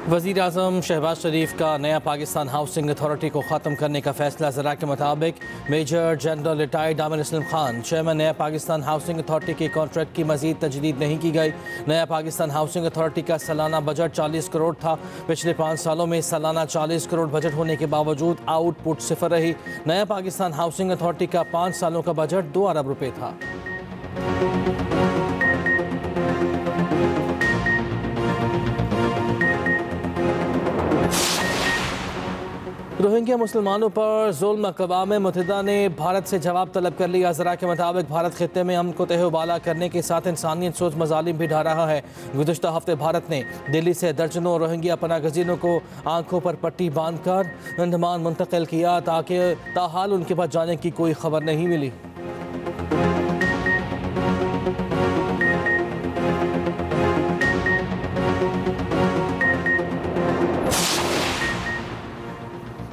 वज़ीर आज़म शहबाज शरीफ का नया पाकिस्तान हाउसिंग अथॉरिटी को ख़त्म करने का फैसला ज़रा के मुताबिक major general retired Aamir Aslam Khan chairman नया पाकिस्तान हाउसिंग अथॉरिटी के कॉन्ट्रैक्ट की मज़ीद तजदीद नहीं की गई। नया पाकिस्तान हाउसिंग अथॉरिटी का सालाना बजट 40 करोड़ था। पिछले 5 सालों में सालाना 40 करोड़ बजट होने के बावजूद आउटपुट सिफर रही। नया पाकिस्तान हाउसिंग अथॉरिटी का 5 सालों का बजट 2 अरब रुपये था। रोहिंग्या मुसलमानों पर जुल्म अक़वाम मुत्तहिदा ने भारत से जवाब तलब कर लिया। ज़रा के मुताबिक भारत खित्ते में अमन को तहबाला करने के साथ इंसानियत सोच मज़ालिम भी ढा रहा है। गुज़िश्ता हफ्ते भारत ने दिल्ली से दर्जनों रोहिंग्या पनाह गज़ीनों को आंखों पर पट्टी बांध कर अंडमान मुंतकिल किया ताकि ताहाल उनके पास जाने की कोई खबर नहीं मिली।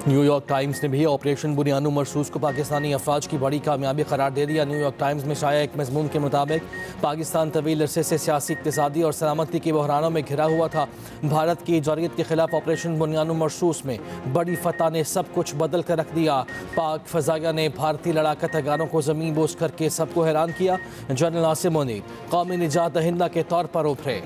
न्यूयॉर्क टाइम्स ने भी ऑपरेशन बुनियानु मरसूस को पाकिस्तानी अफवाज की बड़ी कामयाबी करार दे दिया। न्यूयॉर्क टाइम्स में शाया एक मज़मून के मुताबिक पाकिस्तान तवील अरसे से सियासी, इक़्तिसादी और सलामती के बहरानों में घिरा हुआ था। भारत की जारियत के खिलाफ ऑपरेशन बुनियानु मरसूस में बड़ी फतह ने सब कुछ बदल कर रख दिया। पाक फ़ज़ाइया ने भारतीय लड़ाका तैयारों को ज़मीन बोझ करके सबको हैरान किया। जनरल आसिम मुनीर कौमी निजात दहिंदा के तौर पर उभरे।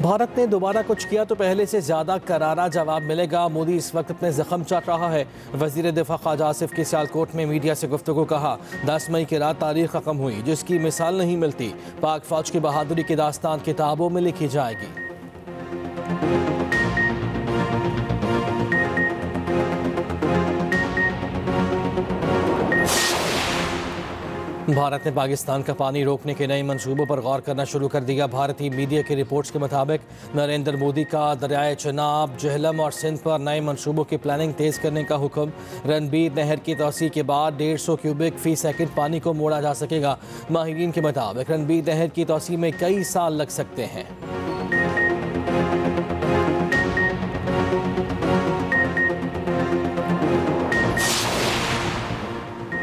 भारत ने दोबारा कुछ किया तो पहले से ज़्यादा करारा जवाब मिलेगा। मोदी इस वक्त अपने ज़ख्म चाट रहा है। वज़ीर दिफा ख्वाजा आसिफ की सियालकोट में मीडिया से गुफ्तगू कहा, 10 मई की रात तारीख ख़त्म हुई जिसकी मिसाल नहीं मिलती। पाक फ़ौज की बहादुरी की दास्तान किताबों में लिखी जाएगी। भारत ने पाकिस्तान का पानी रोकने के नए मंसूबों पर गौर करना शुरू कर दिया। भारतीय मीडिया की रिपोर्ट्स के मुताबिक नरेंद्र मोदी का दरियाए चनाब, जेहलम और सिंध पर नए मंसूबों की प्लानिंग तेज़ करने का हुक्म। रणबीर नहर की तोसी के बाद 150 क्यूबिक फी सेकंड पानी को मोड़ा जा सकेगा। माहिरीन के मुताबिक रणबीर नहर की तोसी में कई साल लग सकते हैं।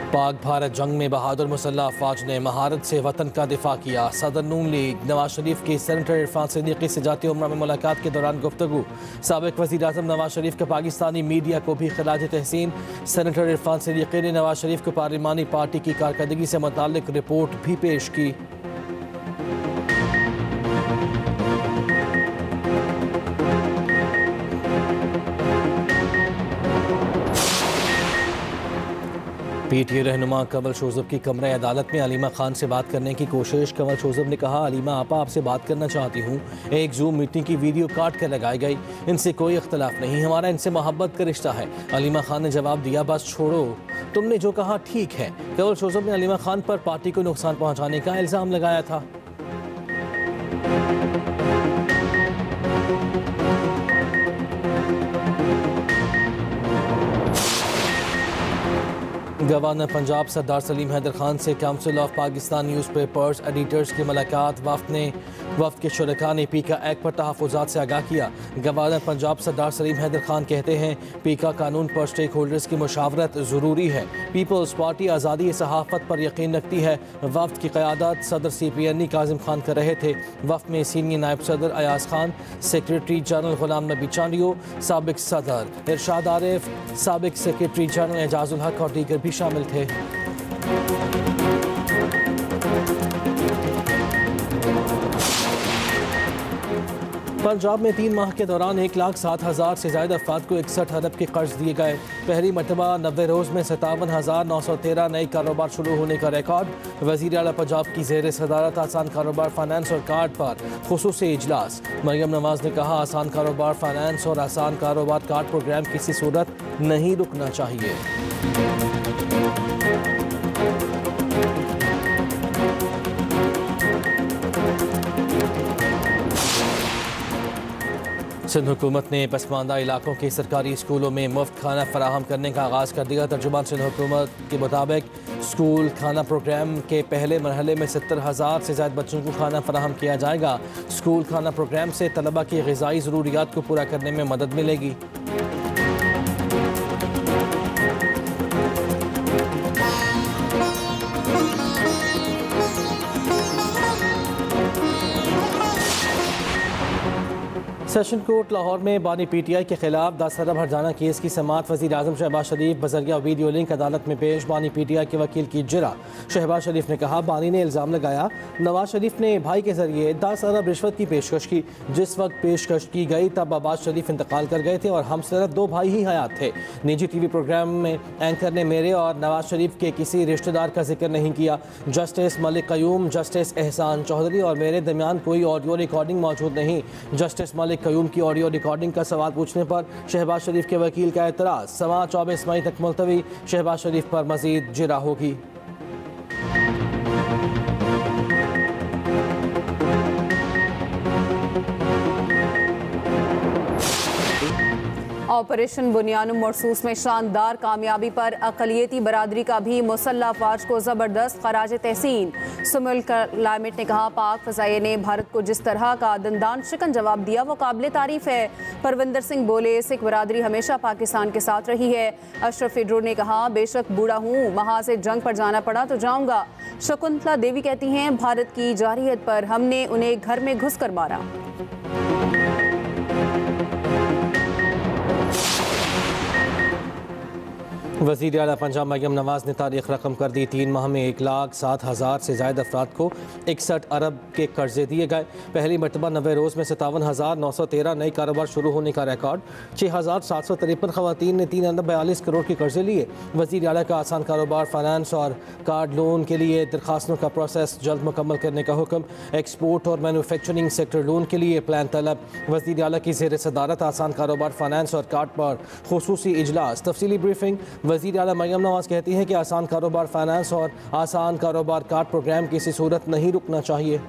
पाक भारत जंग में बहादुर मुसल्लह अफवाज ने महारत से वतन का दिफा किया। सदर नून लीग नवाज शरीफ की सेनेटर इरफान सिद्दीकी से जाती उम्रा में मुलाकात के दौरान गुफ्तगू। साबिक वज़ीर आज़म नवाज शरीफ के पाकिस्तानी मीडिया को भी खिराज तहसीन। सेनेटर इरफान सिद्दीकी ने नवाज शरीफ को पार्लिमानी पार्टी की कारकर्दगी से मुताल्लिक रिपोर्ट भी पेश की। पीटीए रहनुमा कंवल शोज़ब की कमरे अदालत में अलीमा खान से बात करने की कोशिश। कंवल शोज़ब ने कहा, अलीमा आपा आपसे बात करना चाहती हूँ। एक जूम मीटिंग की वीडियो काट कर लगाई गई। इनसे कोई इख्तलाफ नहीं, हमारा इनसे मोहब्बत का रिश्ता है। अलीमा खान ने जवाब दिया, बस छोड़ो, तुमने जो कहा ठीक है। कंवल शोज़ब ने अलीमा खान पर पार्टी को नुकसान पहुँचाने का इल्ज़ाम लगाया था। गवर्नर पंजाब सरदार सलीम हैदर खान से council of Pakistan newspapers editors की मुलाकात। वफ्द के शुरका ने पीका एक्ट पर तहफ़्फ़ुज़ात से आगाह किया। गवर्नर पंजाब सरदार सलीम हैदर खान कहते हैं, पीका कानून पर स्टेक होल्डर्स की मुशावरत ज़रूरी है। पीपल्स पार्टी आज़ादी सहाफ़त पर यकीन रखती है। वफ्द की क़यादत सदर CPNE काज़िम खान कर रहे थे। वफ्द में सीनियर नायब सदर अयाज खान, सेक्रेटरी जनरल गुलाम नबी चांडियो, साबिक सदर इरशाद आरिफ, साबिक सेक्रेटरी जनरल एजाजुल हक और दीगर भी शामिल थे। पंजाब में 3 माह के दौरान 1,07,000 से ज़्यादा अफराद को 61 अरब के कर्ज दिए गए। पहली मरतबा 90 रोज़ में 57,913 नए कारोबार शुरू होने का रिकॉर्ड। वज़ीर आला पंजाब की ज़ेर सदारत आसान कारोबार फाइनेंस और कार्ड पर खुसूसी इजलास। मरियम नवाज ने कहा, आसान कारोबार फाइनेंस और आसान कारोबार कार्ड प्रोग्राम किसी सूरत नहीं रुकना चाहिए। सिंध हुकूमत ने पसमानदा इलाकों के सरकारी स्कूलों में मुफ्त खाना फराहम करने का आगाज़ कर दिया। तर्जुमान सिंध हुकूमत के मुताबिक स्कूल खाना प्रोग्राम के पहले मरहले में 70,000 से ज़्यादा बच्चों को खाना फराहम किया जाएगा। स्कूल खाना प्रोग्राम से तलबा की ग़िज़ाई ज़रूरियात को पूरा करने में मदद मिलेगी। सेशन कोर्ट लाहौर में बानी PTI के खिलाफ 10 अरब हर्जाना केस की समाअत वज़ीर आज़म शहबाज शरीफ बजरिया वीडियो लिंक अदालत में पेश। बानी PTI के वकील की जिरा। शहबाज शरीफ ने कहा, बानी ने इल्ज़ाम लगाया नवाज शरीफ ने भाई के जरिए 10 अरब रिश्वत की पेशकश की। जिस वक्त पेशकश की गई तब अब्बास शरीफ इंतकाल कर गए थे और हम सिर्फ 2 भाई ही हयात थे। निजी TV प्रोग्राम में एंकर ने मेरे और नवाज शरीफ के किसी रिश्तेदार का जिक्र नहीं किया। जस्टिस मलिक कयूम, जस्टिस एहसान चौधरी और मेरे दरमियान कोई ऑडियो रिकॉर्डिंग मौजूद नहीं। जस्टिस मलिक कयूम की ऑडियो रिकॉर्डिंग का सवाल पूछने पर शहबाज शरीफ के वकील का एतराज़। समाअत 24 मई तक मुलतवी। शहबाज शरीफ पर मजीद जिरा होगी। ऑपरेशन बुनियान मरसूस में शानदार कामयाबी पर अक़लियती बरादरी का भी मुसल्लह अफवाज को ज़बरदस्त खराज तहसीन। सुमिल क्लाइमेट ने कहा, पाक फ़ज़ाइया ने भारत को जिस तरह का दंदान शिकन जवाब दिया वो काबिल तारीफ़ है। परविंदर सिंह बोले, सिख बरादरी हमेशा पाकिस्तान के साथ रही है। अशरफ इड्रो ने कहा, बेशक बूढ़ा हूँ, वहाँ से जंग पर जाना पड़ा तो जाऊँगा। शकुंतला देवी कहती हैं, भारत की जारहियत पर हमने उन्हें घर में घुस कर मारा। वज़ीर आला पंजाब मरियम नवाज ने तारीख रकम कर दी। 3 माह में 1,07,000 से ज़ायद अफराद को 61 अरब के कर्जे दिए गए। पहली मरतबा 90 रोज़ में 57,913 नए कारोबार शुरू होने का रिकॉर्ड। 6,753 खवातीन ने 3 अरब 42 करोड़ के कर्जे लिए। वज़ीर आला का आसान कारोबार, फाइनेंस और कार्ड लोन के लिए दरखास्तों का प्रोसेस जल्द मुकम्मल करने का हुक्म। एक्सपोर्ट और मैन्युफैक्चरिंग सेक्टर लोन के लिए प्लान तलब। वज़ीर आला की ज़ेर सदारत आसान कारोबार, फाइनेंस और कार्ड पर खुसूसी इजलास। तफसीली ब्रीफिंग। वज़ीर आला मरियम नवाज कहती हैं कि आसान कारोबार फाइनेंस और आसान कारोबार कार्ड प्रोग्राम किसी सूरत नहीं रुकना चाहिए।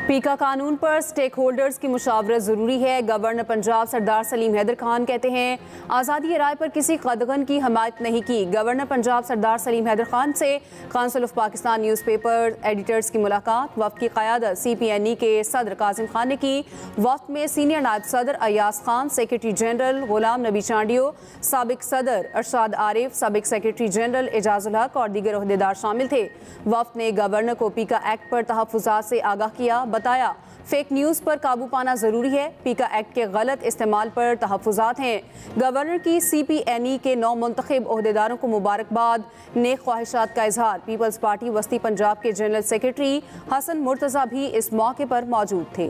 पीका कानून पर स्टेक होल्डर्स की मुशावरत ज़रूरी है। गवर्नर पंजाब सरदार सलीम हैदर खान कहते हैं, आज़ादी राय पर किसी कदगन की हमायत नहीं की। गवर्नर पंजाब सरदार सलीम हैदर खान से council of Pakistan newspaper editors की मुलाकात। वफ़द की क़यादत CPNE के सदर कासिम खान ने की। वफ़द में सीनियर नायब सदर अयास खान, सेक्रेटरी जनरल गुलाम नबी चांडियो, साबिक सदर अरशाद आरिफ, साबिक सेक्रेटरी जनरल एजाजुल हक और दीगर ओहदेदार शामिल थे। वफ़द ने गवर्नर को पीका एक्ट पर तहफ़्फ़ुज़ात से आगाह किया। बताया, फेक न्यूज़ पर काबू पाना ज़रूरी है। पीका एक्ट के गलत इस्तेमाल पर तहफ़्फ़ुज़ात हैं। गवर्नर की CPNE के 9 मुंतखब ओहदेदारों को मुबारकबाद। नेक ख्वाहिशात का इजहार। पीपल्स पार्टी वस्ती पंजाब के जनरल सेक्रेटरी हसन मुर्तज़ा भी इस मौके पर मौजूद थे।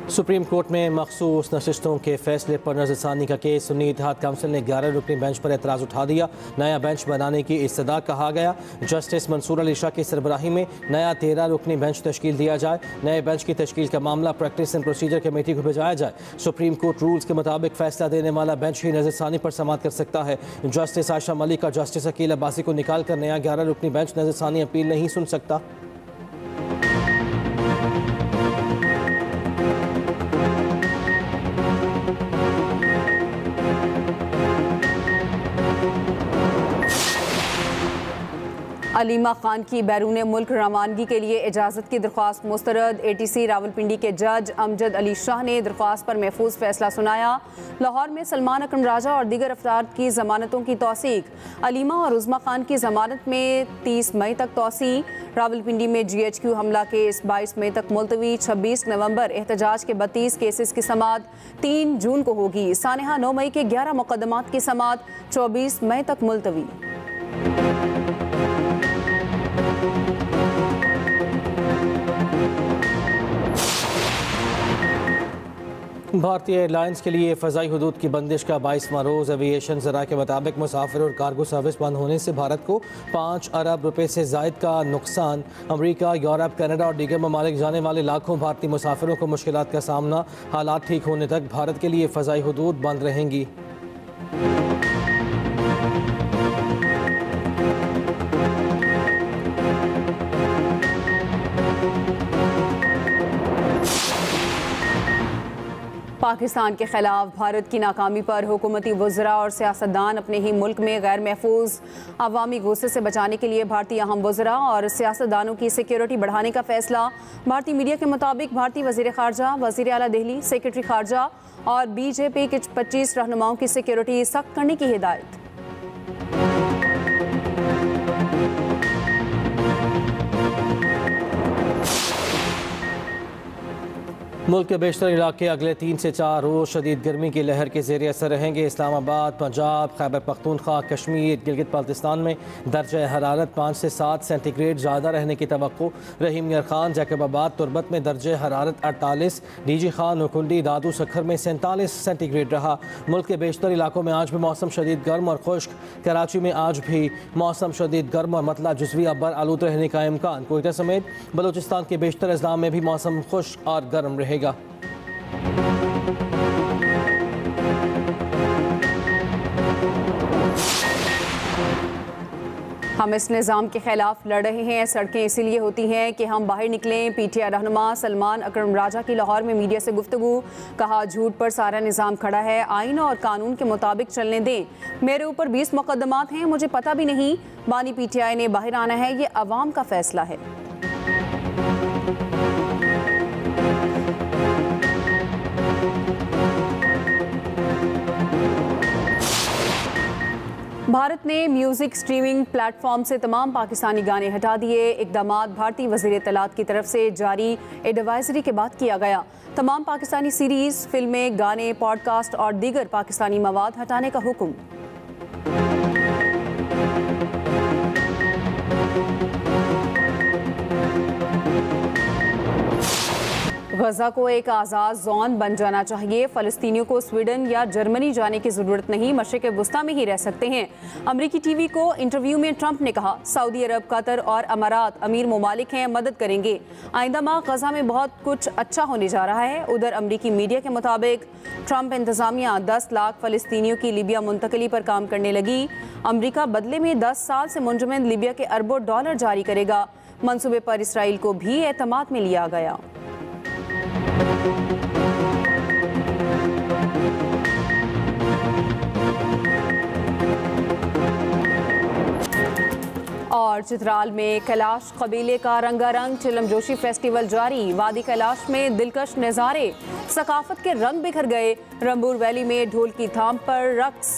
सुप्रीम कोर्ट में मखसूस नशिस्तों के फैसले पर नज़रसानी का केस। सुन्नी इत्तेहाद काउंसिल ने 11 रुकनी बेंच पर एतराज़ उठा दिया। नया बेंच बनाने की इस्तदा कहा गया। जस्टिस मंसूर अली शाह की सरबराही में नया 13 रुकनी बेंच तश्कील दिया जाए। नए बेंच की तश्कील का मामला प्रैक्टिस एंड प्रोसीजर कमेटी को भेजाया जाए। सुप्रीम कोर्ट रूल्स के मुताबिक फैसला देने वाला बेंच ही नज़रसानी पर समाअत कर सकता है। जस्टिस आयशा मलिक और जस्टिस अकील अब्बासी को निकाल कर नया 11 रुकनी बेंच नज़रसानी अपील नहीं सुन सकता। अलीमा खान की बैरून मुल्क रवानगी के लिए इजाज़त की दरख्वास्त मुस्तरद। ATC रावलपिंडी के जज अमजद अली शाह ने दरख्वास्त पर महफूज फैसला सुनाया। लाहौर में सलमान अकरम राजा और दीगर अफराद की जमानतों की तौसीक। अलीमा और उज़मा खान की जमानत में 30 मई तक तौसी। रावलपिंडी में GHQ हमला केस 22 मई तक मुलतवी। 26 नवंबर एहतजाज के 32 केसेस की समाअत 3 जून को होगी। सानहा 9 मई के 11 मुकदमात की समाअत 24 मई तक मुलतवी। भारतीय एयरलाइंस के लिए फ़ज़ाई हदूद की बंदिश का 22वां रोज़। एविएशन ज़रा के मुताबिक मुसाफिर और कार्गो सर्विस बंद होने से भारत को 5 अरब रुपए से ज़ायद का नुकसान। अमरीका, यूरोप, कनाडा और दीगर ममालिक जाने वाले लाखों भारतीय मुसाफिरों को मुश्किलात का सामना। हालात ठीक होने तक भारत के लिए फ़ज़ाई हदूद बंद रहेंगी। पाकिस्तान के खिलाफ भारत की नाकामी पर हुकूमती वज़रा और सियासतदान अपने ही मुल्क में गैर महफूज अवामी गुस्से से बचाने के लिए भारतीय अहम वज़रा और सियासतदानों की सिक्योरिटी बढ़ाने का फैसला। भारतीय मीडिया के मुताबिक भारतीय वज़ीर ख़ारजा, वज़ीर आला दिल्ली, सेक्रेटरी ख़ारजा और BJP के 25 रहनुमाओं की सिक्योरिटी सख्त करने की हिदायत। मुल्क के बेशतर इलाके अगले 3 से 4 रोज़ शदीद गर्मी की लहर के ज़ेर असर रहेंगे। इस्लामाबाद, पंजाब, खैबर पख्तूनख्वा, कश्मीर, गिलगित बाल्तिस्तान में दर्जा हरारत 5 से 7 सेंटीग्रेड ज़्यादा रहने की तवक्को। रहीम मियां खान, जैकबाबाद, तुरबत में दर्जा हरारत 48, डीजी खान, नकुंडी, दादू सखर में 47 सेंटीग्रेड रहा। मुल्क के बेशतर इलाकों में आज भी मौसम शदीद गर्म और खुश्क। कराची में आज भी मौसम शदीद गर्म और मतला जुज़वी अब्बर आलूद रहने का इम्कान। कोयटा समेत बलूचिस्तान के बेशतर अजला में भी मौसम खुश्क और गर्म रहेगा। हम इस निज़ाम के खिलाफ लड़ रहे हैं। सड़कें इसीलिए होती हैं कि हम बाहर निकलें। पीटीआई रहनुमा सलमान अकरम राजा की लाहौर में मीडिया से गुफ्तगू। कहा, झूठ पर सारा निज़ाम खड़ा है, आइन और कानून के मुताबिक चलने दें। मेरे ऊपर 20 मुकदमात हैं, मुझे पता भी नहीं। बानी पीटीआई ने बाहर आना है, ये अवाम का फैसला है। भारत ने म्यूजिक स्ट्रीमिंग प्लेटफॉर्म से तमाम पाकिस्तानी गाने हटा दिए। इक़दामात भारतीय वज़ीर इत्तलात की तरफ से जारी एडवाइजरी के बाद किया गया। तमाम पाकिस्तानी सीरीज़, फिल्में, गाने, पॉडकास्ट और दीगर पाकिस्तानी मवाद हटाने का हुक्म। गजा को एक आज़ाद जोन बन जाना चाहिए। फ़लस्तीनियों को स्वीडन या जर्मनी जाने की ज़रूरत नहीं, मशरिक़ वुस्ता में ही रह सकते हैं। अमरीकी टीवी को इंटरव्यू में ट्रंप ने कहा, सऊदी अरब, कतर और अमारात अमीर ममालिक हैं, मदद करेंगे। आइंदा माह गजा में बहुत कुछ अच्छा होने जा रहा है। उधर अमरीकी मीडिया के मुताबिक ट्रंप इंतज़ामिया 10 लाख फ़लस्तीनियों की लीबिया मुंतकली पर काम करने लगी। अमरीका बदले में 10 साल से मुंजमद लीबिया के अरबों डॉलर जारी करेगा। मनसूबे पर इसराइल को भी एतमाद में लिया गया। और चित्राल में कैलाश कबीले का रंगारंग चिलम जोशी फेस्टिवल जारी। वादी कैलाश में दिलकश नज़ारे, सकाफत के रंग बिखर गए। रंबूर वैली में ढोल की थाम पर रक्स।